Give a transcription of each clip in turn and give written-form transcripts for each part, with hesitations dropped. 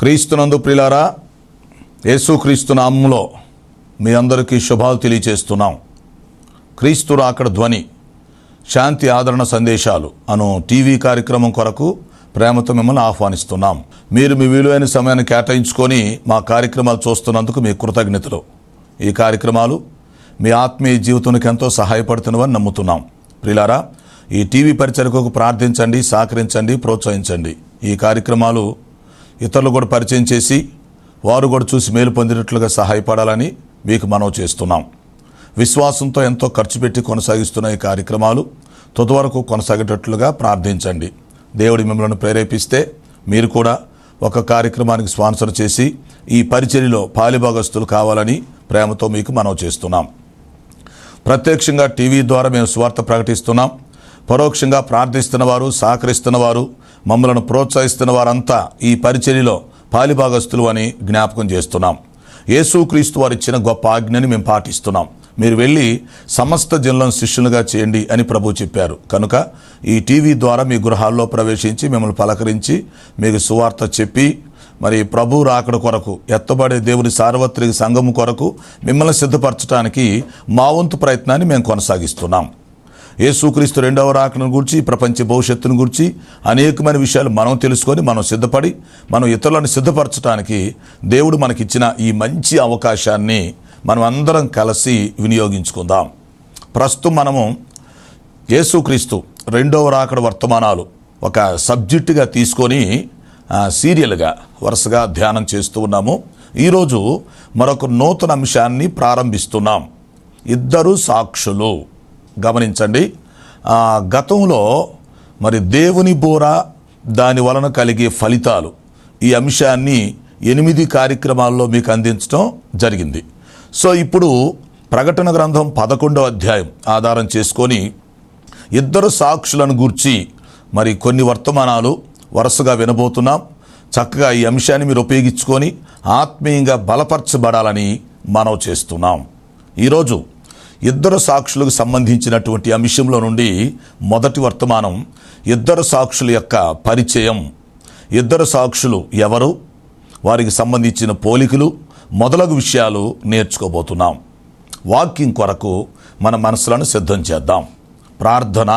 క్రీస్తునందు ప్రియులారా, యేసుక్రీస్తు నామములో మీ అందరికీ శుభాలు తెలియచేస్తున్నాం. క్రీస్తు రాకడ ధ్వని శాంతి ఆదరణ సందేశాలు అను టీవీ కార్యక్రమం కొరకు ప్రేమతో మిమ్మల్ని ఆహ్వానిస్తున్నాం. మీరు మీ విలువైన సమయాన్ని కేటాయించుకొని మా కార్యక్రమాలు చూస్తున్నందుకు మీ కృతజ్ఞతలు. ఈ కార్యక్రమాలు మీ ఆత్మీయ జీవితానికి ఎంతో సహాయపడుతున్నవని నమ్ముతున్నాం. ప్రియులారా, ఈ టీవీ పరిచర్యకు ప్రార్థించండి, సహకరించండి, ప్రోత్సహించండి. ఈ కార్యక్రమాలు ఇతరులు కూడా పరిచయం చేసి వారు కూడా చూసి మేలు పొందినట్లుగా సహాయపడాలని మీకు మనవి చేస్తున్నాం. విశ్వాసంతో ఎంతో ఖర్చు పెట్టి కొనసాగిస్తున్న ఈ కార్యక్రమాలు తుది వరకు కొనసాగేటట్లుగా ప్రార్థించండి. దేవుడి మిమ్మల్ని ప్రేరేపిస్తే మీరు కూడా ఒక కార్యక్రమానికి స్పాన్సర్ చేసి ఈ పరిచర్యలో పాలిభాగస్తులు కావాలని ప్రేమతో మీకు మనవి చేస్తున్నాం. ప్రత్యక్షంగా టీవీ ద్వారా మేము స్వార్థ ప్రకటిస్తున్నాం. పరోక్షంగా ప్రార్థిస్తున్నవారు, సహకరిస్తున్నవారు, మమ్మల్ని ప్రోత్సహిస్తున్న వారంతా ఈ పరిచర్యలో పాలిభాగస్తులు అని జ్ఞాపకం చేస్తున్నాం. యేసుక్రీస్తు వారు ఇచ్చిన గొప్ప ఆజ్ఞని మేము పాటిస్తున్నాం. మీరు వెళ్ళి సమస్త జనులను శిష్యులుగా చేయండి అని ప్రభువు చెప్పారు. కనుక ఈ టీవీ ద్వారా మీ గృహాల్లో ప్రవేశించి మిమ్మల్ని పలకరించి మీకు సువార్త చెప్పి మరి ప్రభు రాకడ కొరకు ఎత్తబడే దేవుని సార్వత్రిక సంఘము కొరకు మిమ్మల్ని సిద్ధపరచడానికి మా వంతు ప్రయత్నాన్ని మేము కొనసాగిస్తున్నాం. యేసుక్రీస్తు రెండవ రాకడను గురించి, ప్రపంచ భవిష్యత్తును గురించి అనేకమైన విషయాలు మనం తెలుసుకొని మనం సిద్ధపడి మనం ఇతరులను సిద్ధపరచడానికి దేవుడు మనకిచ్చిన ఈ మంచి అవకాశాన్ని మనం అందరం కలిసి వినియోగించుకుందాం. ప్రస్తుతం మనము యేసుక్రీస్తు రెండవ రాకడ వర్తమానాలు ఒక సబ్జెక్టుగా తీసుకొని సీరియల్గా వరుసగా ధ్యానం చేస్తూ ఉన్నాము. ఈరోజు మరొక నూతన అంశాన్ని ప్రారంభిస్తున్నాం. ఇద్దరు సాక్షులు. గమనించండి, గతంలో మరి దేవుని బోర, దాని వలన కలిగే ఫలితాలు, ఈ అంశాన్ని 8 కార్యక్రమాల్లో మీకు అందించడం జరిగింది. సో ఇప్పుడు ప్రకటన గ్రంథం 11వ అధ్యాయం ఆధారం చేసుకొని ఇద్దరు సాక్షులను గూర్చి మరి కొన్ని వర్తమానాలు వరుసగా వినబోతున్నాం. చక్కగా ఈ అంశాన్ని మీరు ఉపయోగించుకొని ఆత్మీయంగా బలపరచబడాలని మనవి చేస్తున్నాం. ఈరోజు ఇద్దరు సాక్షులకు సంబంధించినటువంటి అంశంలో నుండి మొదటి వర్తమానం ఇద్దరు సాక్షుల యొక్క పరిచయం. ఇద్దరు సాక్షులు ఎవరు, వారికి సంబంధించిన పోలికలు మొదలగు విషయాలు నేర్చుకోబోతున్నాం. వాక్యం కొరకు మన మనసులను సిద్ధం చేద్దాం. ప్రార్థన.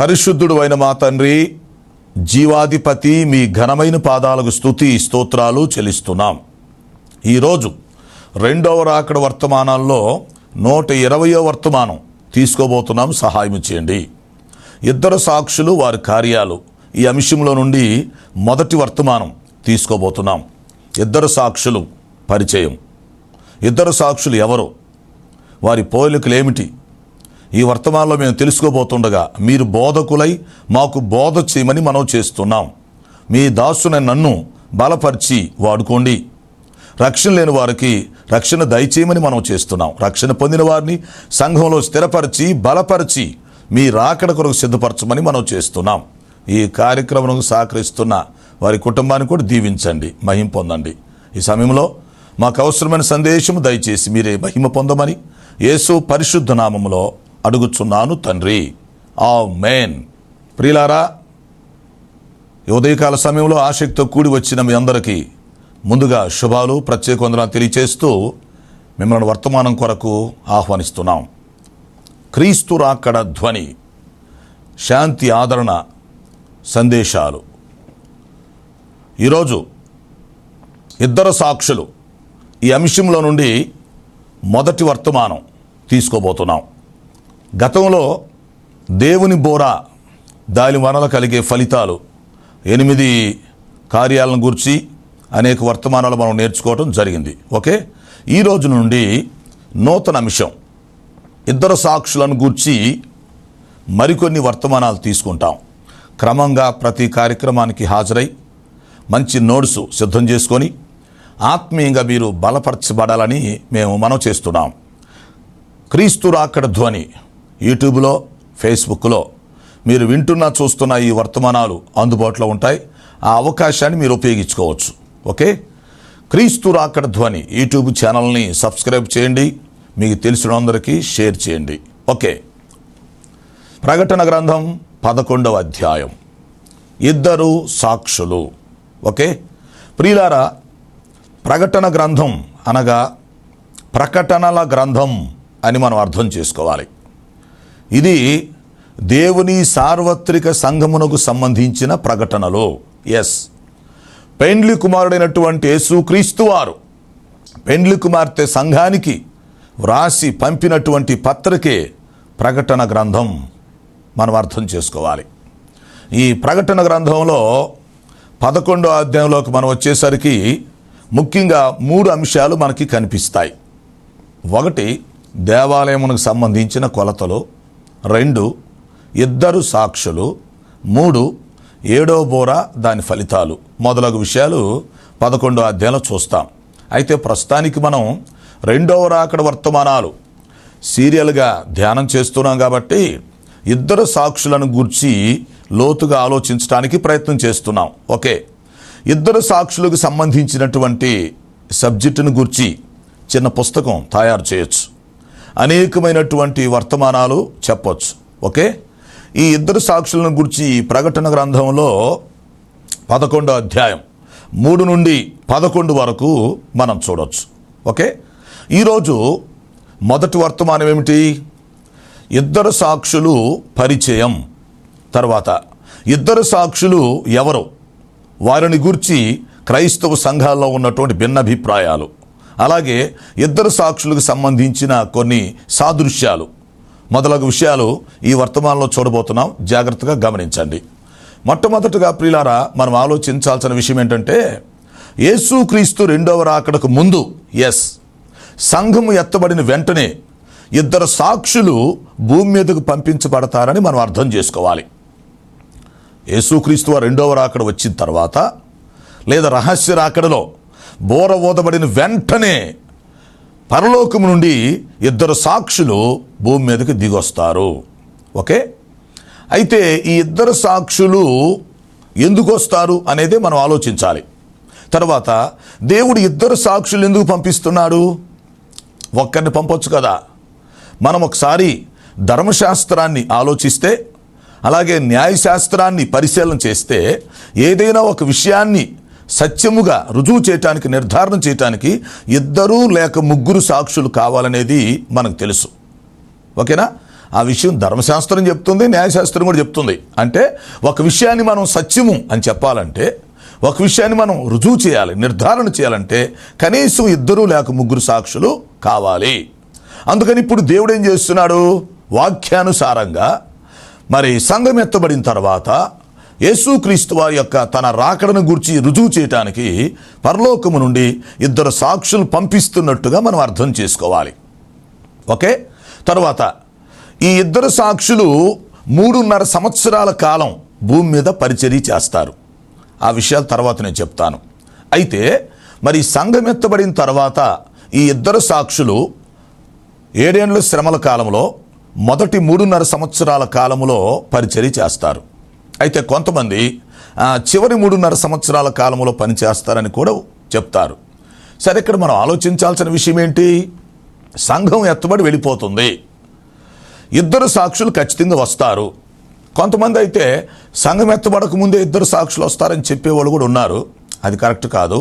పరిశుద్ధుడు అయిన మా తండ్రి, జీవాధిపతి, మీ ఘనమైన పాదాలకు స్తుతి స్తోత్రాలు చెల్లిస్తున్నాం. ఈరోజు రెండవ రాకడ వర్తమానాల్లో 120వ వర్తమానం తీసుకోబోతున్నాం. సహాయం చేయండి. ఇద్దరు సాక్షులు, వారి కార్యాలు, ఈ అంశంలో నుండి మొదటి వర్తమానం తీసుకోబోతున్నాం. ఇద్దరు సాక్షులు పరిచయం. ఇద్దరు సాక్షులు ఎవరు, వారి పోలికలు ఏమిటి, ఈ వర్తమానంలో మేము తెలుసుకోబోతుండగా మీరు బోధకులై మాకు బోధ చేయమని మనం చేస్తున్నాం. మీ దాసుని నన్ను బలపరిచి వాడుకోండి. రక్షణ లేని వారికి రక్షణ దయచేయమని మనం చేస్తున్నాం. రక్షణ పొందిన వారిని సంఘంలో స్థిరపరిచి బలపరిచి మీ రాకడ కొరకు సిద్ధపరచమని మనం చేస్తున్నాం. ఈ కార్యక్రమం సహకరిస్తున్న వారి కుటుంబాన్ని కూడా దీవించండి, మహిమ పొందండి. ఈ సమయంలో మాకు అవసరమైన సందేశం దయచేసి మీరే మహిమ పొందమని యేసు పరిశుద్ధ నామములో అడుగుచున్నాను తండ్రి, ఆమేన్. ప్రియులారా, ఈ ఉదయకాల సమయంలో ఆసక్తితో కూడి వచ్చిన మీ అందరికీ ముందుగా శుభాలు, ప్రత్యేక వందనాలు తెలియచేస్తూ మిమ్మల్ని వర్తమానం కొరకు ఆహ్వానిస్తున్నాం. క్రీస్తు రాకడ ధ్వని శాంతి ఆదరణ సందేశాలు. ఈరోజు ఇద్దరు సాక్షులు, ఈ అంశంలో నుండి మొదటి వర్తమానం తీసుకోబోతున్నాం. గతంలో దేవుని బోర, దాని వలన కలిగే ఫలితాలు 8 కార్యాలను గురించి అనేక వర్తమానాలు మనం నేర్చుకోవడం జరిగింది. ఓకే, ఈ రోజు నుండి నూతన అంశం ఇద్దరు సాక్షులను గూర్చి మరికొన్ని వర్తమానాలు తీసుకుంటాం. క్రమంగా ప్రతి కార్యక్రమానికి హాజరై మంచి నోట్స్ సిద్ధం చేసుకొని ఆత్మీయంగా మీరు బలపరచబడాలని మేము మనం చేస్తున్నాం. క్రీస్తు రాకడ ధ్వని యూట్యూబ్లో, ఫేస్బుక్లో మీరు వింటున్న చూస్తున్న ఈ వర్తమానాలు అందుబాటులో ఉంటాయి. ఆ అవకాశాన్ని మీరు ఉపయోగించుకోవచ్చు. ఓకే, క్రీస్తు రాకడ ధ్వని యూట్యూబ్ ఛానల్ని సబ్స్క్రైబ్ చేయండి, మీకు తెలిసిన అందరికీ షేర్ చేయండి. ఓకే, ప్రకటన గ్రంథం 11వ అధ్యాయం. ఇద్దరు సాక్షులు. ఓకే ప్రియులారా, ప్రకటన గ్రంథం అనగా ప్రకటనల గ్రంథం అని మనం అర్థం చేసుకోవాలి. ఇది దేవుని సార్వత్రిక సంఘమునకు సంబంధించిన ప్రకటనలు. పెండ్లి కుమారుడైనటువంటి యేసుక్రీస్తు వారు పెండ్లి కుమార్తె సంఘానికి వ్రాసి పంపినటువంటి పత్రికే ప్రకటన గ్రంథం మనం అర్థం చేసుకోవాలి. ఈ ప్రకటన గ్రంథంలో 11వ అధ్యాయంలోకి మనం వచ్చేసరికి ముఖ్యంగా 3 అంశాలు మనకి కనిపిస్తాయి. 1 దేవాలయమునకు సంబంధించిన కొలతలు, 2 2 సాక్షులు, 3 7వ బోర దాని ఫలితాలు మొదలగు విషయాలు 11వ అధ్యాయంలో చూస్తాం. అయితే ప్రస్తుతానికి మనం 2వ రాకడ వర్తమానాలు సీరియల్గా ధ్యానం చేస్తున్నాం కాబట్టి 2 సాక్షులను గూర్చి లోతుగా ఆలోచించడానికి ప్రయత్నం చేస్తున్నాం. ఓకే 2 సాక్షులకు సంబంధించినటువంటి సబ్జెక్టును గూర్చి చిన్న పుస్తకం తయారు చేయొచ్చు, అనేకమైనటువంటి వర్తమానాలు చెప్పొచ్చు. ఓకే ఈ 2 సాక్షులను గూర్చి ప్రకటన గ్రంథంలో 11వ అధ్యాయం 3 నుండి 11 వరకు మనం చూడవచ్చు. ఓకే ఈరోజు మొదటి వర్తమానం ఏమిటి? 2 సాక్షులు పరిచయం. తర్వాత 2 సాక్షులు ఎవరు, వారిని గూర్చి క్రైస్తవ సంఘాల్లో ఉన్నటువంటి భిన్నాభిప్రాయాలు, అలాగే 2 సాక్షులకు సంబంధించిన కొన్ని సాదృశ్యాలు మొదలగు విషయాలు ఈ వర్తమానంలో చూడబోతున్నాం. జాగ్రత్తగా గమనించండి. మొట్టమొదటిగా ప్రియులారా, మనం ఆలోచించాల్సిన విషయం ఏంటంటే యేసుక్రీస్తు 2వ రాకడకు ముందు సంఘము ఎత్తబడిన వెంటనే 2 సాక్షులు భూమి మీదకు పంపించబడతారని మనం అర్థం చేసుకోవాలి. యేసుక్రీస్తు 2వ రాకడ వచ్చిన తర్వాత లేదా రహస్య రాకడలో బోర ఊదబడిన వెంటనే పరలోకము నుండి 2 సాక్షులు భూమి మీదకి దిగొస్తారు. ఓకే అయితే ఈ 2 సాక్షులు ఎందుకు వస్తారు అనేది మనం ఆలోచించాలి. తర్వాత దేవుడు 2 సాక్షులు ఎందుకు పంపిస్తున్నాడు? ఒక్కరిని పంపొచ్చు కదా. మనం ఒకసారి ధర్మశాస్త్రాన్ని ఆలోచిస్తే, అలాగే న్యాయశాస్త్రాన్ని పరిశీలన చేస్తే, ఏదైనా ఒక విషయాన్ని సత్యముగా రుజువు చేయటానికి, నిర్ధారణ చేయటానికి 2 లేక 3 సాక్షులు కావాలనేది మనకు తెలుసు. ఓకేనా? ఆ విషయం ధర్మశాస్త్రం చెప్తుంది, న్యాయశాస్త్రం కూడా చెప్తుంది. అంటే ఒక విషయాన్ని మనం సత్యము అని చెప్పాలంటే, ఒక విషయాన్ని మనం రుజువు చేయాలి, నిర్ధారణ చేయాలంటే కనీసం 2 లేక 3 సాక్షులు కావాలి. అందుకని ఇప్పుడు దేవుడు ఏం చేస్తున్నాడు? వాక్యానుసారంగా మరి సంఘం ఎత్తబడిన తర్వాత యేసుక్రీస్తు వారి యొక్క తన రాకడను గురించి రుజువు చేయటానికి పరలోకము నుండి 2 సాక్షులు పంపిస్తున్నట్టుగా మనం అర్థం చేసుకోవాలి. ఓకే తర్వాత ఈ 2 సాక్షులు 3.5 సంవత్సరాల కాలం భూమి మీద పరిచర్య చేస్తారు. ఆ విషయాలు తర్వాత నేను చెప్తాను. అయితే మరి సంఘం ఎత్తబడిన తర్వాత ఈ 2 సాక్షులు 7 ఏళ్ల శ్రమల కాలంలో మొదటి 3.5 సంవత్సరాల కాలంలో పరిచర్య చేస్తారు. అయితే కొంతమంది చివరి 3.5 సంవత్సరాల కాలంలో పనిచేస్తారని కూడా చెప్తారు. సరే, ఇక్కడ మనం ఆలోచించాల్సిన విషయం ఏంటి? సంఘం ఎత్తబడి వెళ్ళిపోతుంది, 2 సాక్షులు ఖచ్చితంగా వస్తారు. కొంతమంది అయితే సంఘం ఎత్తబడక ముందే 2 సాక్షులు వస్తారని చెప్పేవాళ్ళు కూడా ఉన్నారు. అది కరెక్ట్ కాదు.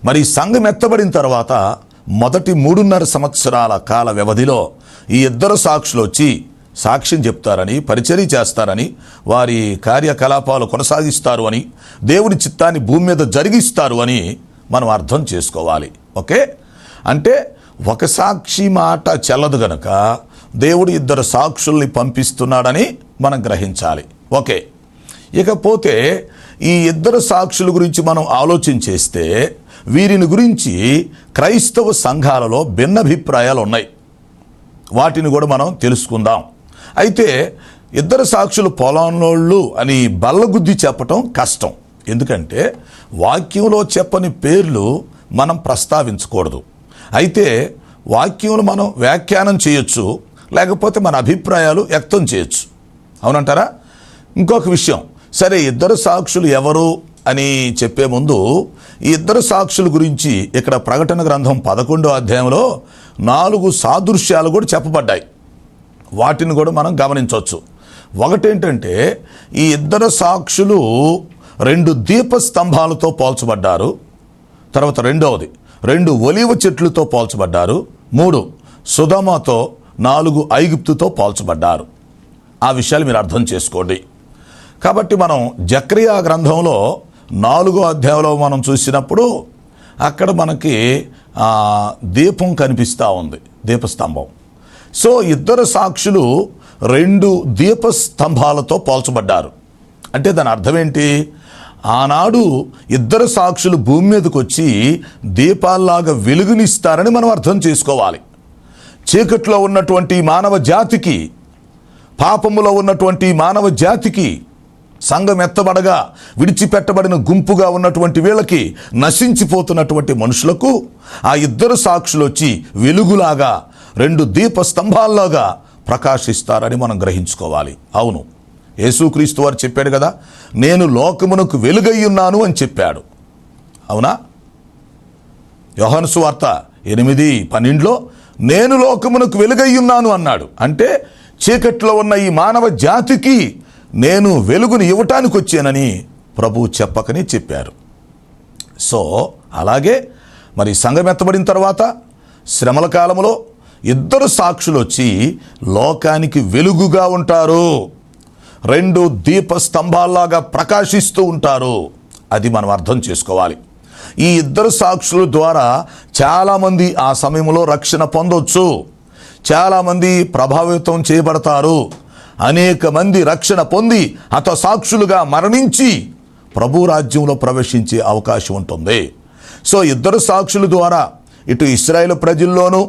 మరి సంఘం ఎత్తబడిన తర్వాత మొదటి 3.5 సంవత్సరాల కాల వ్యవధిలో ఈ 2 సాక్షులు వచ్చి సాక్ష్యం చెప్తారని, పరిచర్య చేస్తారని, వారి కార్యకలాపాలు కొనసాగిస్తారు అని, దేవుని చిత్తాన్ని భూమి మీద జరిగిస్తారు అని మనం అర్థం చేసుకోవాలి. ఓకే అంటే ఒక సాక్షి మాట చెల్లదు గనక దేవుడు 2 సాక్షుల్ని పంపిస్తున్నాడని మనం గ్రహించాలి. ఓకే ఇకపోతే ఈ 2 సాక్షుల గురించి మనం ఆలోచన చేస్తే వీరిని గురించి క్రైస్తవ సంఘాలలో భిన్నాభిప్రాయాలు ఉన్నాయి. వాటిని కూడా మనం తెలుసుకుందాం. అయితే 2 సాక్షులు పొలాన్నోళ్ళు అని బల్లగుద్ది చెప్పటం కష్టం. ఎందుకంటే వాక్యంలో చెప్పని పేర్లు మనం ప్రస్తావించకూడదు. అయితే వాక్యంలో మనం వ్యాఖ్యానం చేయొచ్చు, లేకపోతే మన అభిప్రాయాలు వ్యక్తం చేయొచ్చు. అవునంటారా? ఇంకొక విషయం, సరే 2 సాక్షులు ఎవరు అని చెప్పే ముందు ఈ 2 సాక్షుల గురించి ఇక్కడ ప్రకటన గ్రంథం 11వ అధ్యాయంలో 4 సాదృశ్యాలు కూడా చెప్పబడ్డాయి. వాటిని కూడా మనం గమనించవచ్చు. ఒకటేంటంటే ఈ 2 సాక్షులు 2 దీపస్తంభాలతో పోల్చబడ్డారు. తర్వాత రెండవది 2 ఒలీవ చెట్లతో పోల్చబడ్డారు. 3 సొదొమతో, 4 ఐగుప్తుతో పోల్చబడ్డారు. ఆ విషయాలు మీరు అర్థం చేసుకోండి. కాబట్టి మనం జకర్యా గ్రంథంలో 4వ అధ్యాయంలో మనం చూసినప్పుడు అక్కడ మనకి దీపం కనిపిస్తూ ఉంది, దీపస్తంభం. సో 2 సాక్షులు 2 దీపస్తంభాలతో పోల్చబడ్డారు. అంటే దాని అర్థం ఏంటి? ఆనాడు 2 సాక్షులు భూమి మీదకి వచ్చి దీపాల్లాగా వెలుగునిస్తారని మనం అర్థం చేసుకోవాలి. చీకట్లో ఉన్నటువంటి మానవ జాతికి, పాపములో ఉన్నటువంటి మానవ జాతికి, సంఘం ఎత్తబడగా విడిచిపెట్టబడిన గుంపుగా ఉన్నటువంటి వీళ్ళకి, నశించిపోతున్నటువంటి మనుషులకు ఆ 2 సాక్షులు వచ్చి వెలుగులాగా 2 దీపస్తంభాల్లాగా ప్రకాశిస్తారని మనం గ్రహించుకోవాలి. అవును, యేసుక్రీస్తు వారు చెప్పాడు కదా, నేను లోకమునకు వెలుగై ఉన్నాను అని చెప్పాడు. అవునా? యోహాను సువార్త 8:12లో నేను లోకమునకు వెలుగై ఉన్నాను అన్నాడు. అంటే చీకట్లో ఉన్న ఈ మానవ జాతికి నేను వెలుగుని ఇవ్వటానికి వచ్చానని ప్రభువు చెప్పకని చెప్పారు. సో అలాగే మరి సంఘం ఎత్తబడిన తర్వాత శ్రమల కాలంలో 2 సాక్షులు వచ్చి లోకానికి వెలుగుగా ఉంటారు, 2 దీపస్తంభాల్లాగా ప్రకాశిస్తూ ఉంటారు. అది మనం అర్థం చేసుకోవాలి. ఈ 2 సాక్షుల ద్వారా చాలామంది ఆ సమయంలో రక్షణ పొందొచ్చు, చాలామంది ప్రభావితం చేయబడతారు, అనేక మంది రక్షణ పొంది హతసాక్షులుగా మరణించి ప్రభు రాజ్యంలో ప్రవేశించే అవకాశం ఉంటుంది. సో 2 సాక్షుల ద్వారా ఇటు ఇశ్రాయేలు ప్రజల్లోనూ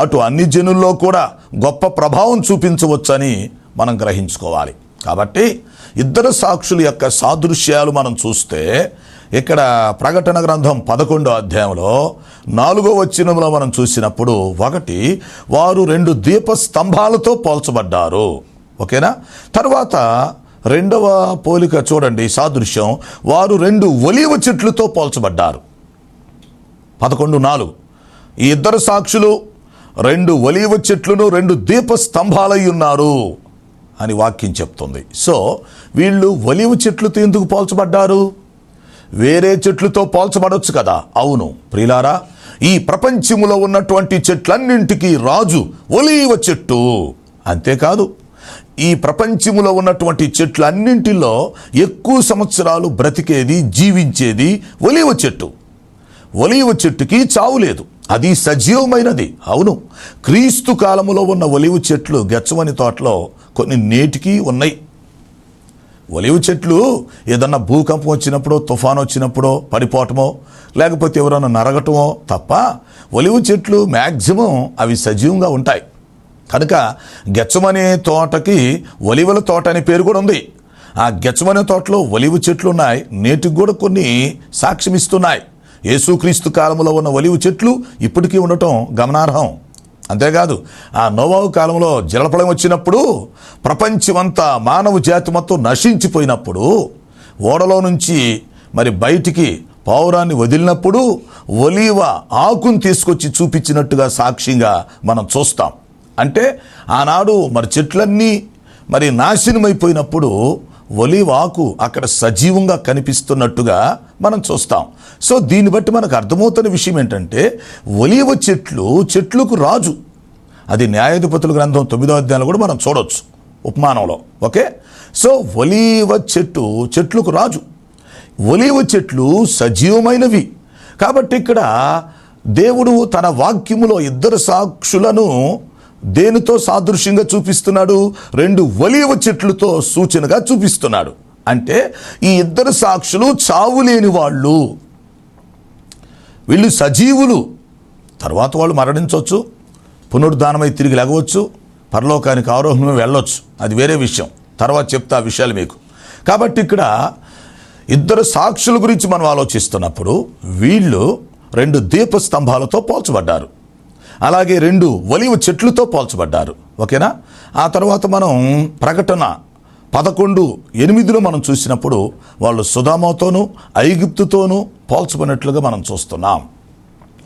అటు అన్ని జనుల్లో కూడా గొప్ప ప్రభావం చూపించవచ్చని మనం గ్రహించుకోవాలి. కాబట్టి 2 సాక్షుల యొక్క సాదృశ్యాలు మనం చూస్తే ఇక్కడ ప్రకటన గ్రంథం 11వ అధ్యాయంలో 4వ వచనంలో మనం చూసినప్పుడు 1 వారు 2 దీపస్తంభాలతో పోల్చబడ్డారు. ఓకేనా? తర్వాత 2వ పోలిక చూడండి, సాదృశ్యం, వారు 2 ఒలీవ చెట్లతో పోల్చబడ్డారు. 11:4 ఈ 2 సాక్షులు 2 ఒలీవ చెట్లను 2 దీపస్తంభాలై ఉన్నారు అని వాక్యం చెప్తుంది. సో వీళ్ళు ఒలీవ చెట్లతో ఎందుకు పోల్చబడ్డారు? వేరే చెట్లతో పోల్చబడవచ్చు కదా. అవును ప్రియులారా, ఈ ప్రపంచములో ఉన్నటువంటి చెట్లన్నింటికీ రాజు ఒలీవ చెట్టు. అంతేకాదు, ఈ ప్రపంచములో ఉన్నటువంటి చెట్లన్నింటిలో ఎక్కువ సంవత్సరాలు బ్రతికేది, జీవించేది ఒలీవ చెట్టు. ఒలీవ చెట్టుకి చావు లేదు, అది సజీవమైనది. అవును, క్రీస్తు కాలములో ఉన్న ఒలీవ చెట్లు గెత్సేమని తోటలో కొన్ని నేటికి ఉన్నాయి. ఒలీవ చెట్లు ఏదన్నా భూకంపం వచ్చినప్పుడో, తుఫాను వచ్చినప్పుడో పడిపోవటమో, లేకపోతే ఎవరైనా నరగటమో తప్ప ఒలీవ చెట్లు మ్యాక్సిమం అవి సజీవంగా ఉంటాయి. కనుక గెత్సేమనే తోటకి ఒలీవల తోట అనే పేరు కూడా ఉంది. ఆ గెత్సేమనే తోటలో ఒలీవ చెట్లు ఉన్నాయి, నేటికి కూడా కొన్ని సాక్ష్యం ఇస్తున్నాయి. యేసుక్రీస్తు కాలంలో ఉన్న ఒలీవ చెట్లు ఇప్పటికీ ఉండటం గమనార్హం. అంతేకాదు, ఆ నోవాహు కాలంలో జలప్రళయం వచ్చినప్పుడు ప్రపంచమంతా మానవ జాతి మొత్తం నశించిపోయినప్పుడు ఓడలో నుంచి మరి బయటికి పావురాన్ని వదిలినప్పుడు ఒలీవ ఆకును తీసుకొచ్చి చూపించినట్టుగా సాక్ష్యంగా మనం చూస్తాం. అంటే ఆనాడు మరి చెట్లన్నీ మరి నాశనమైపోయినప్పుడు ఒలీవ ఆకు అక్కడ సజీవంగా కనిపిస్తున్నట్టుగా మనం చూస్తాం. సో దీన్ని బట్టి మనకు అర్థమవుతున్న విషయం ఏంటంటే ఒలీవ చెట్లకు రాజు. అది న్యాయాధిపతుల గ్రంథం 9వ అధ్యాయంలో కూడా మనం చూడవచ్చు, ఉపమానంలో. ఓకే, సో ఒలీవ చెట్లకు రాజు. ఒలీవ చెట్లు సజీవమైనవి. కాబట్టి ఇక్కడ దేవుడు తన వాక్యములో 2 సాక్షులను దేనితో సాదృశ్యంగా చూపిస్తున్నాడు? 2 ఒలీవ చెట్లతో సూచనగా చూపిస్తున్నాడు. అంటే ఈ 2 సాక్షులు చావు లేని వాళ్ళు, వీళ్ళు సజీవులు. తర్వాత వాళ్ళు మరణించవచ్చు, పునరుద్ధానమై తిరిగి లేగవచ్చు, పరలోకానికి ఆరోహణమై వెళ్ళొచ్చు, అది వేరే విషయం. తర్వాత చెప్తా ఆ విషయాలు మీకు. కాబట్టి ఇక్కడ 2 సాక్షుల గురించి మనం ఆలోచిస్తున్నప్పుడు వీళ్ళు 2 దీపస్తంభాలతో పోల్చబడ్డారు, అలాగే 2 ఒలీవ చెట్లతో పోల్చబడ్డారు. ఓకేనా? ఆ తర్వాత మనం ప్రకటన 11:8లో మనం చూసినప్పుడు వాళ్ళు సొదొమతోనూ ఐగుప్తుతోనూ పోల్చబడినట్లుగా మనం చూస్తున్నాం.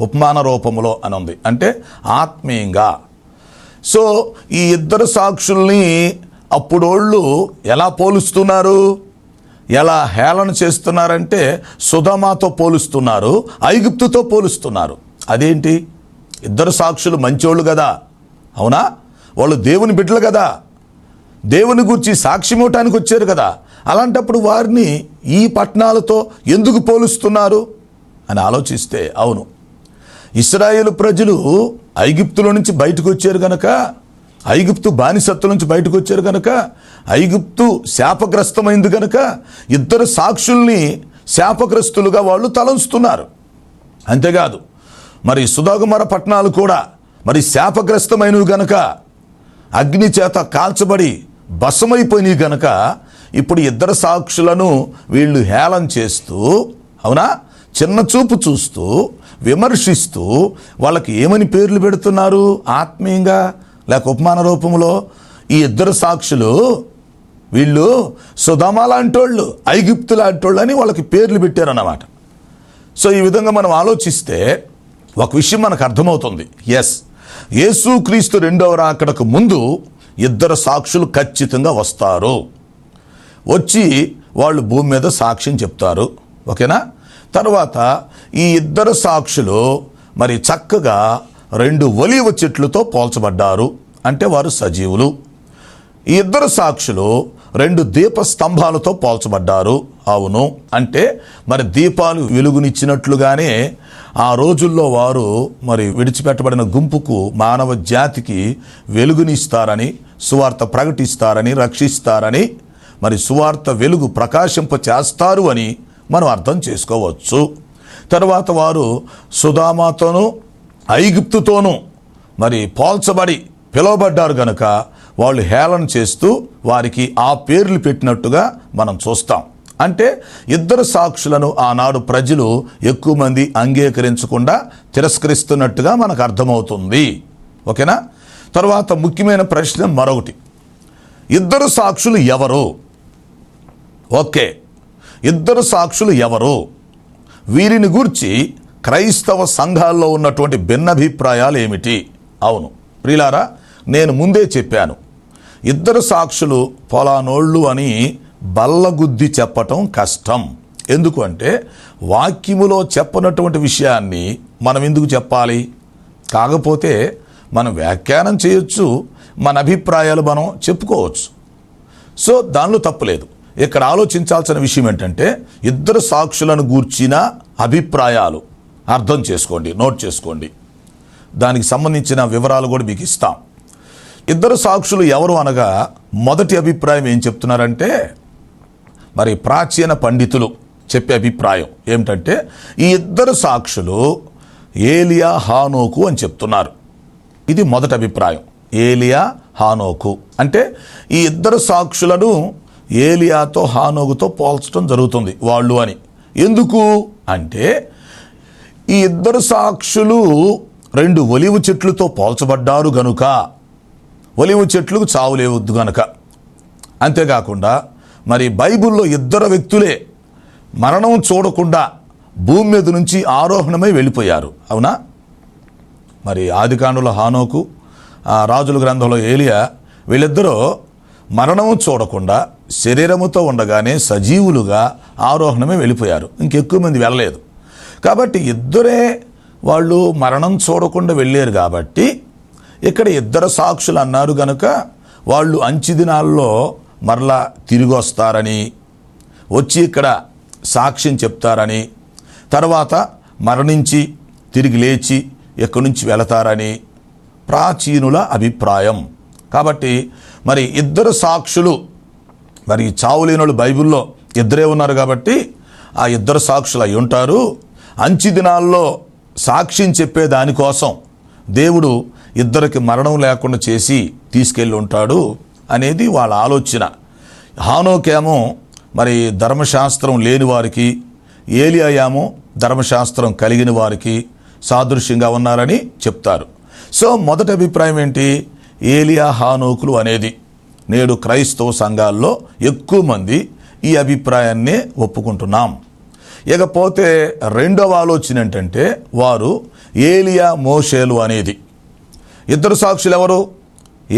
ఉపమాన రూపంలో అని ఉంది, అంటే ఆత్మీయంగా. సో ఈ 2 సాక్షుల్ని అప్పుడోళ్ళు ఎలా పోలుస్తున్నారు? ఎలా హేళన చేస్తున్నారంటే సొదొమతో పోలుస్తున్నారు, ఐగుప్తుతో పోలుస్తున్నారు. అదేంటి? ఇద్దరు సాక్షులు మంచోళ్ళు కదా, అవునా? వాళ్ళు దేవుని బిడ్డలు కదా, దేవుని గురించి సాక్ష్యం ఇవ్వటానికి వచ్చారు కదా. అలాంటప్పుడు వారిని ఈ పట్టణాలతో ఎందుకు పోలుస్తున్నారు అని ఆలోచిస్తే, అవును, ఇశ్రాయేలు ప్రజలు ఐగుప్తులో నుంచి బయటకు వచ్చారు కనుక, ఐగుప్తు బానిసత్వం నుంచి బయటకు వచ్చారు కనుక, ఐగుప్తు శాపగ్రస్తమైంది కనుక ఇద్దరు సాక్షుల్ని శాపగ్రస్తులుగా వాళ్ళు తలంచుతున్నారు. అంతేకాదు, మరి సొదొమ పట్టణాలు కూడా మరి శాపగ్రస్తమైనవి గనక, అగ్ని చేత కాల్చబడి భస్మైపోయినవి గనక ఇప్పుడు ఇద్దరు సాక్షులను వీళ్ళు హేళన చేస్తూ, అవునా, చిన్న చూపు చూస్తూ, విమర్శిస్తూ వాళ్ళకి ఏమని పేర్లు పెడుతున్నారు? ఆత్మీయంగా లేక ఉపమాన రూపంలో ఈ ఇద్దరు సాక్షులు వీళ్ళు సొదొమ లాంటోళ్ళు, ఐగుప్తు లాంటోళ్ళు అని వాళ్ళకి పేర్లు పెట్టారన్నమాట. సో ఈ విధంగా మనం ఆలోచిస్తే ఒక విషయం మనకు అర్థమవుతుంది. ఎస్, యేసుక్రీస్తు రెండవ రాకడకు ముందు ఇద్దరు సాక్షులు ఖచ్చితంగా వస్తారు, వచ్చి వాళ్ళు భూమి మీద సాక్ష్యం చెప్తారు. ఓకేనా? తర్వాత ఈ ఇద్దరు సాక్షులు మరి చక్కగా 2 ఒలీవ చెట్లతో పోల్చబడ్డారు, అంటే వారు సజీవులు. ఈ ఇద్దరు సాక్షులు 2 దీప స్తంభాలతో పోల్చబడ్డారు. అవును, అంటే మరి దీపాలు వెలుగునిచ్చినట్లుగానే ఆ రోజుల్లో వారు మరి విడిచిపెట్టబడిన గుంపుకు, మానవ జాతికి వెలుగునిస్తారని, సువార్త ప్రకటిస్తారని, రక్షిస్తారని, మరి సువార్త వెలుగు ప్రకాశింప చేస్తారు అని మనం అర్థం చేసుకోవచ్చు. తర్వాత వారు సొదొమతోనూ ఐగుప్తుతోనూ మరి పోల్చబడి పిలువబడ్డారు కనుక వాళ్ళు హేళన చేస్తూ వారికి ఆ పేర్లు పెట్టినట్టుగా మనం చూస్తాం. అంటే ఇద్దరు సాక్షులను ఆనాడు ప్రజలు ఎక్కువ మంది అంగీకరించకుండా తిరస్కరిస్తున్నట్టుగా మనకు అర్థమవుతుంది. ఓకేనా? తర్వాత ముఖ్యమైన ప్రశ్న మరొకటి, ఇద్దరు సాక్షులు ఎవరు? ఓకే, ఇద్దరు సాక్షులు ఎవరు? వీరిని గూర్చి క్రైస్తవ సంఘాల్లో ఉన్నటువంటి భిన్నాభిప్రాయాలు ఏమిటి? అవును ప్రియులారా, నేను ముందే చెప్పాను, ఇద్దరు సాక్షులు పొలానోళ్ళు అని బల్లగుద్ది చెప్పటం కష్టం. ఎందుకు అంటే వాక్యములో చెప్పనటువంటి విషయాన్ని మనం ఎందుకు చెప్పాలి? కాకపోతే మనం వ్యాఖ్యానం చేయొచ్చు, మన అభిప్రాయాలు మనం చెప్పుకోవచ్చు. సో దానిలో తప్పులేదు. ఇక్కడ ఆలోచించాల్సిన విషయం ఏంటంటే ఇద్దరు సాక్షులను గూర్చిన అభిప్రాయాలు అర్థం చేసుకోండి, నోట్ చేసుకోండి. దానికి సంబంధించిన వివరాలు కూడా మీకు ఇస్తాం. ఇద్దరు సాక్షులు ఎవరు అనగా మొదటి అభిప్రాయం ఏం చెప్తున్నారంటే, మరి ప్రాచీన పండితులు చెప్పే అభిప్రాయం ఏమిటంటే ఈ ఇద్దరు సాక్షులు ఏలియా, హానోకు అని చెప్తున్నారు. ఇది మొదటి అభిప్రాయం. ఏలియా, హానోకు అంటే ఈ ఇద్దరు సాక్షులను ఏలియాతో హానోకుతో పోల్చడం జరుగుతుంది వాళ్ళు అని. ఎందుకు అంటే ఈ ఇద్దరు సాక్షులు 2 ఒలీవ చెట్లతో పోల్చబడ్డారు గనుక, ఒలీవ చెట్లకు చావు లేవద్దు గనుక. అంతేకాకుండా మరి బైబిల్లో ఇద్దరు వ్యక్తులే మరణం చూడకుండా భూమి మీద నుంచి ఆరోహణమై వెళ్ళిపోయారు. అవునా? మరి ఆదికాండంలో హానోకు, రాజుల గ్రంథంలో ఏలియా, వీళ్ళిద్దరూ మరణం చూడకుండా శరీరముతో ఉండగానే సజీవులుగా ఆరోహణమే వెళ్ళిపోయారు. ఇంకెక్కువ మంది వెళ్ళలేదు. కాబట్టి ఇద్దరే వాళ్ళు మరణం చూడకుండా వెళ్ళారు. కాబట్టి ఇక్కడ ఇద్దరు సాక్షులు అన్నారు కనుక వాళ్ళు అంచె దినాల్లో మరలా తిరిగి వస్తారని, వచ్చి ఇక్కడ సాక్ష్యం చెప్తారని, తర్వాత మరణించి తిరిగి లేచి ఎక్కడి నుంచి వెళతారని ప్రాచీనుల అభిప్రాయం. కాబట్టి మరి ఇద్దరు సాక్షులు, మరి చావులేనోళ్ళు బైబిల్లో ఇద్దరే ఉన్నారు కాబట్టి ఆ ఇద్దరు సాక్షులు అయి ఉంటారు. అంచె దినాల్లో సాక్ష్యం చెప్పే దానికోసం దేవుడు ఇద్దరికి మరణం లేకుండా చేసి తీసుకెళ్ళి ఉంటాడు అనేది వాళ్ళ ఆలోచన. హానోకేమో మరి ధర్మశాస్త్రం లేని వారికి, ఏలియా ఏమో ధర్మశాస్త్రం కలిగిన వారికి సాదృశ్యంగా ఉన్నారని చెప్తారు. సో మొదటి అభిప్రాయం ఏంటి? ఏలియా, హానోకులు అనేది. నేడు క్రైస్తవ సంఘాల్లో ఎక్కువ మంది ఈ అభిప్రాయాన్నే ఒప్పుకుంటున్నాం. ఇకపోతే రెండవ ఆలోచన ఏంటంటే వారు ఏలియా, మోషేలు అనేది. ఇద్దరు సాక్షులు ఎవరు?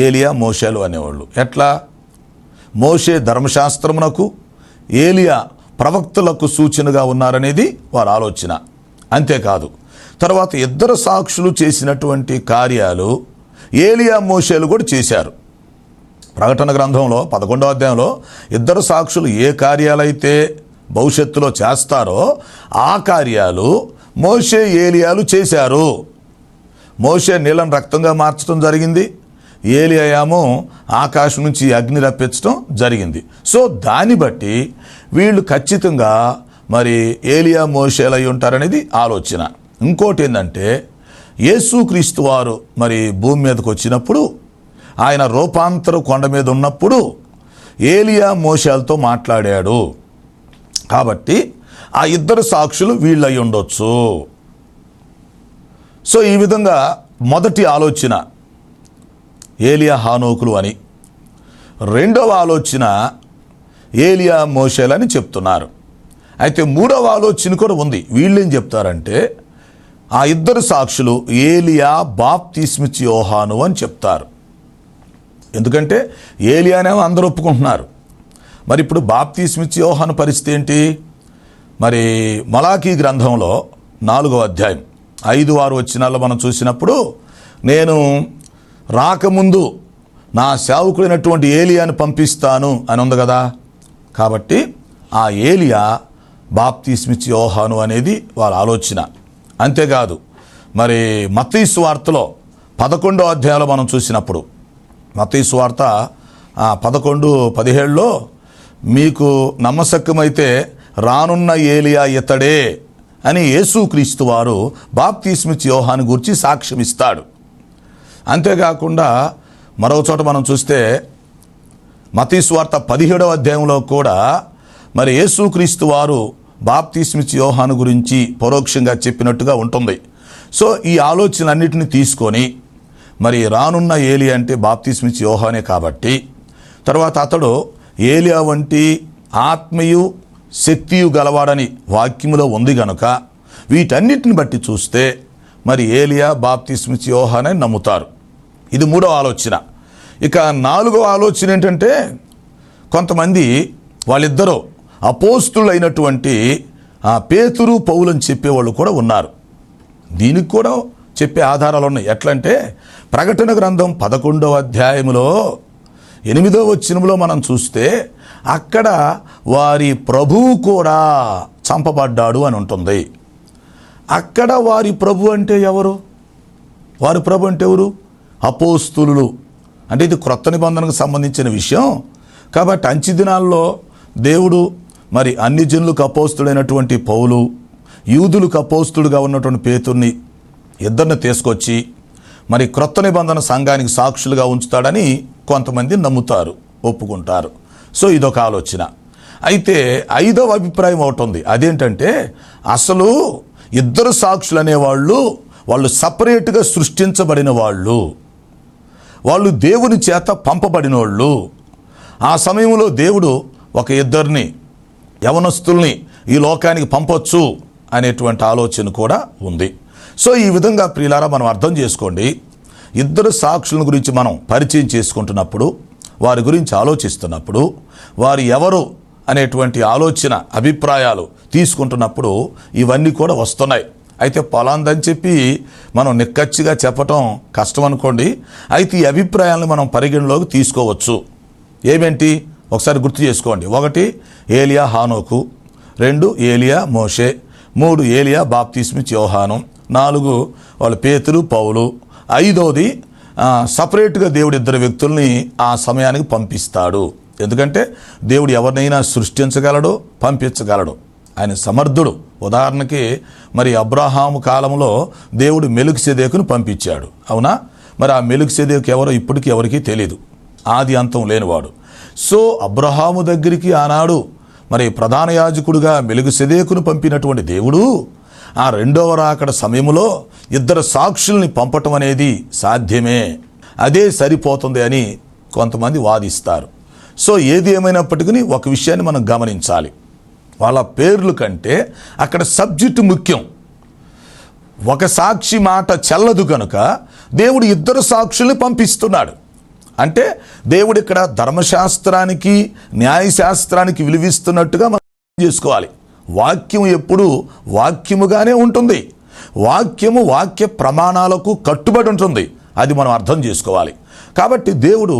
ఏలియా, మోషేలు అనేవాళ్ళు. ఎట్లా? మోషే ధర్మశాస్త్రమునకు, ఏలియా ప్రవక్తలకు సూచనగా ఉన్నారనేది వారి ఆలోచన. అంతేకాదు తర్వాత ఇద్దరు సాక్షులు చేసినటువంటి కార్యాలు ఏలియా మోషేలు కూడా చేశారు. ప్రకటన గ్రంథంలో 11వ అధ్యాయంలో ఇద్దరు సాక్షులు ఏ కార్యాలైతే భవిష్యత్తులో చేస్తారో ఆ కార్యాలు మోషే ఏలియాలు చేశారు. మోషే నీళ్ళను రక్తంగా మార్చడం జరిగింది, ఏలియా ఏమో ఆకాశం నుంచి అగ్ని రప్పించడం జరిగింది. సో దాన్ని బట్టి వీళ్ళు ఖచ్చితంగా మరి ఏలియా మోషేలు అయి ఉంటారనేది ఆలోచన. ఇంకోటి ఏంటంటే యేసుక్రీస్తు వారు మరి భూమి మీదకి వచ్చినప్పుడు ఆయన రూపాంతర కొండ మీద ఉన్నప్పుడు ఏలియా మోషేలతో మాట్లాడాడు కాబట్టి ఆ ఇద్దరు సాక్షులు వీళ్ళు అయి ఉండొచ్చు. సో ఈ విధంగా మొదటి ఆలోచన ఏలియా హానోకులు అని, రెండవ ఆలోచన ఏలియా మోషేలని చెప్తున్నారు. అయితే మూడవ ఆలోచన కూడా ఉంది. వీళ్ళేం చెప్తారంటే ఆ ఇద్దరు సాక్షులు ఏలియా బాప్తిస్మిచ్చి యోహాను అని చెప్తారు. ఎందుకంటే ఏలియానేమో అందరూ ఒప్పుకుంటున్నారు. మరి ఇప్పుడు బాప్తిస్మిచ్చి యోహాను పరిస్థితి ఏంటి? మరి మలాకీ గ్రంథంలో 4వ అధ్యాయం 5-6 వచనాల్లో మనం చూసినప్పుడు నేను రాకముందు నా సేవకుడైనటువంటి ఏలియాను పంపిస్తాను అని ఉంది కదా. కాబట్టి ఆ ఏలియా బాప్తిస్మిచ్చి యోహాను అనేది వాళ్ళ ఆలోచన. అంతేకాదు మరి మత్తయి సువార్తలో 11వ అధ్యాయంలో మనం చూసినప్పుడు మత్తయి సువార్త 11:17లో మీకు నమ్మశక్యమైతే రానున్న ఏలియా ఇతడే అని యేసుక్రీస్తు వారు బాప్తిస్మిచ్చి యోహాను గురించి సాక్ష్యం ఇస్తాడు. అంతేకాకుండా మరో చోట మనం చూస్తే మత్తయి సువార్త 17వ అధ్యాయంలో కూడా మరి యేసుక్రీస్తు వారు బాప్తిస్మిచ్చి యోహాను గురించి పరోక్షంగా చెప్పినట్టుగా ఉంటుంది. సో ఈ ఆలోచనలన్నిటిని తీసుకొని మరి రానున్న ఏలియా అంటే బాప్తిస్మిచ్చి యోహానే కాబట్టి తర్వాత అతడు ఏలియా వంటి ఆత్మయు శక్తియు గలవాడని వాక్యములో ఉంది గనుక వీటన్నిటిని బట్టి చూస్తే మరి ఏలియా బాప్తిస్మిచ్చి యోహానే నమ్ముతారు. ఇది మూడవ ఆలోచన. ఇక నాలుగవ ఆలోచన ఏంటంటే కొంతమంది వాళ్ళిద్దరూ అపోస్తులైనటువంటి పేతురు పౌలని చెప్పేవాళ్ళు కూడా ఉన్నారు. దీనికి కూడా చెప్పే ఆధారాలు ఉన్నాయి. ఎట్లంటే ప్రకటన గ్రంథం 11వ అధ్యాయంలో 8వ వచనంలో మనం చూస్తే అక్కడ వారి ప్రభువు కూడా చంపబడ్డాడు అని ఉంటుంది. అక్కడ వారి ప్రభు అంటే ఎవరు? వారి ప్రభు అంటే ఎవరు? అపోస్తులు. అంటే ఇది క్రొత్త నిబంధనకు సంబంధించిన విషయం కాబట్టి అంచె దినాల్లో దేవుడు మరి అన్ని జనులకు అపోస్తుడైనటువంటి పౌలు, యూదులకు అపోస్తుడుగా ఉన్నటువంటి పేతుర్ని ఇద్దరిని తీసుకొచ్చి మరి క్రొత్త నిబంధన సంఘానికి సాక్షులుగా ఉంచుతాడని కొంతమంది నమ్ముతారు, ఒప్పుకుంటారు. సో ఇదొక ఆలోచన. అయితే 5వ అభిప్రాయం ఒకటి ఉంది. అదేంటంటే అసలు ఇద్దరు సాక్షులు అనేవాళ్ళు వాళ్ళు సపరేట్గా సృష్టించబడిన వాళ్ళు, వాళ్ళు దేవుని చేత పంపబడిన వాళ్ళు. ఆ సమయంలో దేవుడు ఒక ఇద్దరిని యవనస్తుల్ని ఈ లోకానికి పంపొచ్చు అనేటువంటి ఆలోచన కూడా ఉంది. సో ఈ విధంగా ప్రియులారా మనం అర్థం చేసుకోండి. ఇద్దరు సాక్షుల గురించి మనం పరిచయం చేసుకుంటున్నప్పుడు, వారి గురించి ఆలోచిస్తున్నప్పుడు, వారు ఎవరు అనేటువంటి ఆలోచన అభిప్రాయాలు తీసుకుంటున్నప్పుడు ఇవన్నీ కూడా వస్తున్నాయి. అయితే పొలాందని చెప్పి మనం నిక్కచ్చిగా చెప్పటం కష్టం అనుకోండి. అయితే ఈ అభిప్రాయాలను మనం పరిగణలోకి తీసుకోవచ్చు. ఏమేంటి ఒకసారి గుర్తు చేసుకోండి. 1 ఏలియా హానోకు, 2 ఏలియా మోషే, 3 ఏలియా బాప్తిస్మిచ్చి యోహాను, 4 వాళ్ళు పేతురు పౌలు, 5వది సపరేట్గా దేవుడు ఇద్దరు వ్యక్తుల్ని ఆ సమయానికి పంపిస్తాడు. ఎందుకంటే దేవుడు ఎవరినైనా సృష్టించగలడు, పంపించగలడు. ఆయన సమర్థుడు. ఉదాహరణకి మరి అబ్రహాము కాలంలో దేవుడు మెలికిసెదెకును పంపించాడు, అవునా? మరి ఆ మెలికిసెదెకు ఎవరో ఇప్పటికీ ఎవరికీ తెలియదు, ఆది అంతం లేనివాడు. సో అబ్రహాము దగ్గరికి ఆనాడు మరి ప్రధాన యాజకుడుగా మెలికిసెదెకును పంపినటువంటి దేవుడు ఆ రెండవ రాకడ సమయంలో ఇద్దరు సాక్షుల్ని పంపటం అనేది సాధ్యమే, అదే సరిపోతుంది అని కొంతమంది వాదిస్తారు. సో ఏది ఏమైనప్పటికీ ఒక విషయాన్ని మనం గమనించాలి. వాళ్ళ పేర్లు కంటే అక్కడ సబ్జెక్టు ముఖ్యం. ఒక సాక్షి మాట చెల్లదు కనుక దేవుడు ఇద్దరు సాక్షుల్ని పంపిస్తున్నాడు. అంటే దేవుడు ఇక్కడ ధర్మశాస్త్రానికి న్యాయశాస్త్రానికి విలువిస్తున్నట్టుగా మనం చేసుకోవాలి. వాక్యం ఎప్పుడు వాక్యముగానే ఉంటుంది. వాక్యము వాక్య ప్రమాణాలకు కట్టుబడి ఉంటుంది. అది మనం అర్థం చేసుకోవాలి. కాబట్టి దేవుడు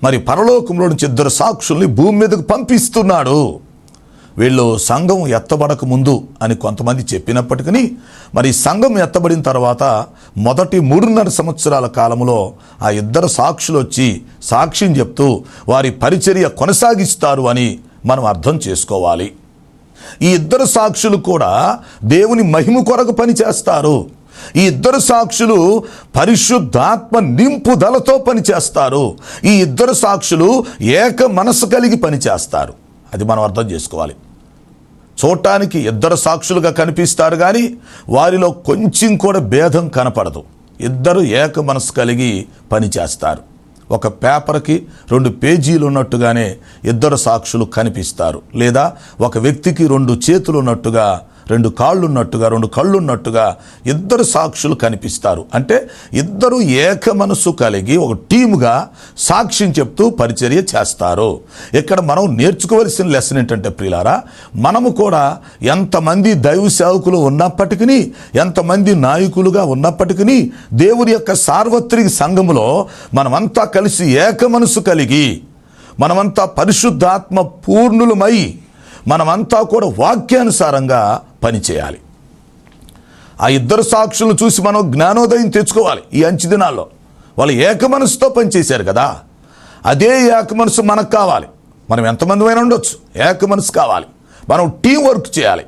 మరి పరలోకంలో నుంచి 2 సాక్షుల్ని భూమి మీదకు పంపిస్తున్నాడు. వీళ్ళు సంఘం ఎత్తబడక ముందు అని కొంతమంది చెప్పినప్పటికీ మరి సంఘం ఎత్తబడిన తర్వాత మొదటి 3.5 సంవత్సరాల కాలంలో ఆ 2 సాక్షులు వచ్చి సాక్ష్యం చెప్తూ వారి పరిచర్య కొనసాగిస్తారు అని మనం అర్థం చేసుకోవాలి. ఈ 2 సాక్షులు కూడా దేవుని మహిమ కొరకు పనిచేస్తారు. ఈ 2 సాక్షులు పరిశుద్ధాత్మ నింపుదలతో పనిచేస్తారు. ఈ 2 సాక్షులు ఏక మనసు కలిగి పనిచేస్తారు. అది మనం అర్థం చేసుకోవాలి. చూడటానికి 2 సాక్షులుగా కనిపిస్తారు కానీ వారిలో కొంచెం కూడా భేదం కనపడదు. 2 ఏక మనసు కలిగి పనిచేస్తారు. ఒక పేపర్కి 2 పేజీలు ఉన్నట్టుగానే 2 సాక్షులు కనిపిస్తారు. లేదా ఒక వ్యక్తికి 2 చేతులు ఉన్నట్టుగా, 2 కాళ్ళు ఉన్నట్టుగా, 2 కళ్ళు ఉన్నట్టుగా 2 సాక్షులు కనిపిస్తారు. అంటే 2 ఏక మనసు కలిగి ఒక టీముగా సాక్ష్యం చెప్తూ పరిచర్య చేస్తారు. ఇక్కడ మనం నేర్చుకోవలసిన లెసన్ ఏంటంటే ప్రియులారా, మనము కూడా ఎంతమంది దైవ సేవకులు ఉన్నప్పటికీ, ఎంతమంది నాయకులుగా ఉన్నప్పటికీ దేవుని యొక్క సార్వత్రిక సంఘములో మనమంతా కలిసి ఏక మనసు కలిగి, మనమంతా పరిశుద్ధాత్మ పూర్ణులమై, మనమంతా కూడా వాక్యానుసారంగా పనిచేయాలి. ఆ 2 సాక్షులను చూసి మనం జ్ఞానోదయం తెచ్చుకోవాలి. ఈ అంచె దినాల్లో వాళ్ళు ఏక మనసుతో పనిచేశారు కదా, అదే ఏక మనసు మనకు కావాలి. మనం ఎంతమందిమైనా ఉండొచ్చు, ఏక మనసు కావాలి. మనం టీం వర్క్ చేయాలి.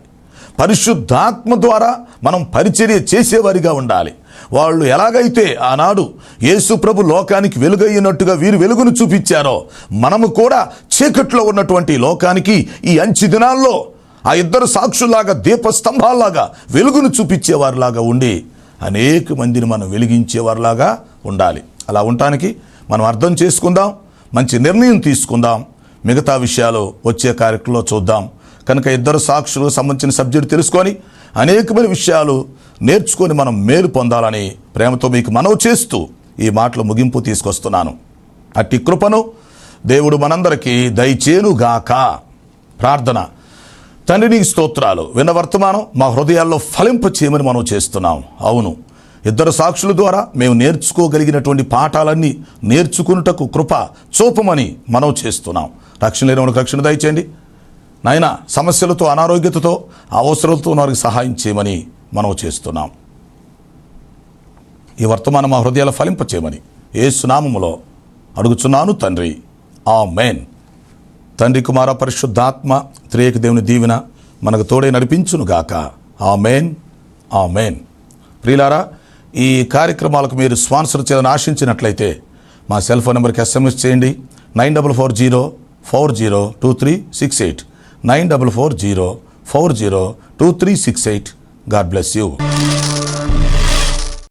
పరిశుద్ధాత్మ ద్వారా మనం పరిచర్య చేసేవారిగా ఉండాలి. వాళ్ళు ఎలాగైతే ఆనాడు యేసు ప్రభు లోకానికి వెలుగయ్యినట్టుగా వీరు వెలుగును చూపించారో, మనము కూడా చీకట్లో ఉన్నటువంటి లోకానికి ఈ అంచె దినాల్లో ఆ 2 సాక్షుల్లాగా దీపస్తంభాల్లాగా వెలుగును చూపించేవారిలాగా ఉండి అనేక మందిని మనం వెలిగించేవారిలాగా ఉండాలి. అలా ఉండటానికి మనం అర్థం చేసుకుందాం, మంచి నిర్ణయం తీసుకుందాం. మిగతా విషయాలు వచ్చే కార్యక్రమంలో చూద్దాం. కనుక 2 సాక్షులకు సంబంధించిన సబ్జెక్టు తెలుసుకొని అనేకమైన విషయాలు నేర్చుకొని మనం మేలు పొందాలని ప్రేమతో మీకు మనవి చేస్తూ ఈ మాటలు ముగింపు తీసుకొస్తున్నాను. అట్టి కృపను దేవుడు మనందరికీ దయచేయునుగాక. ప్రార్థన. తండ్రి నీకు స్తోత్రాలు. విన్న వర్తమానం మా హృదయాల్లో ఫలింప చేయమని మనం చేస్తున్నాం. అవును, 2 సాక్షుల ద్వారా మేము నేర్చుకోగలిగినటువంటి పాఠాలన్నీ నేర్చుకున్నటకు కృప చూపమని మనం చేస్తున్నాం. రక్షణ లేని వారికి రక్షణ దయచేయండి నాయన. సమస్యలతో, అనారోగ్యతతో, అవసరాలతో వారికి సహాయం చేయమని మనం చేస్తున్నాం. ఈ వర్తమానం మా హృదయాల ఫలింప చేయమని యేసు నామములో అడుగుచున్నాను తండ్రి. ఆమేన్. తండ్రి, కుమార, పరిశుద్ధాత్మ త్రియేక దేవుని దీవెన మనకు తోడే నడిపించునుగాక. ఆమేన్, ఆమేన్. ప్రియులారా, ఈ కార్యక్రమాలకు మీరు స్పాన్సర్ చేయాలని ఆశించినట్లయితే మా సెల్ ఫోన్ నెంబర్కి SMS చేయండి. 9440402368 9440402368. God bless you.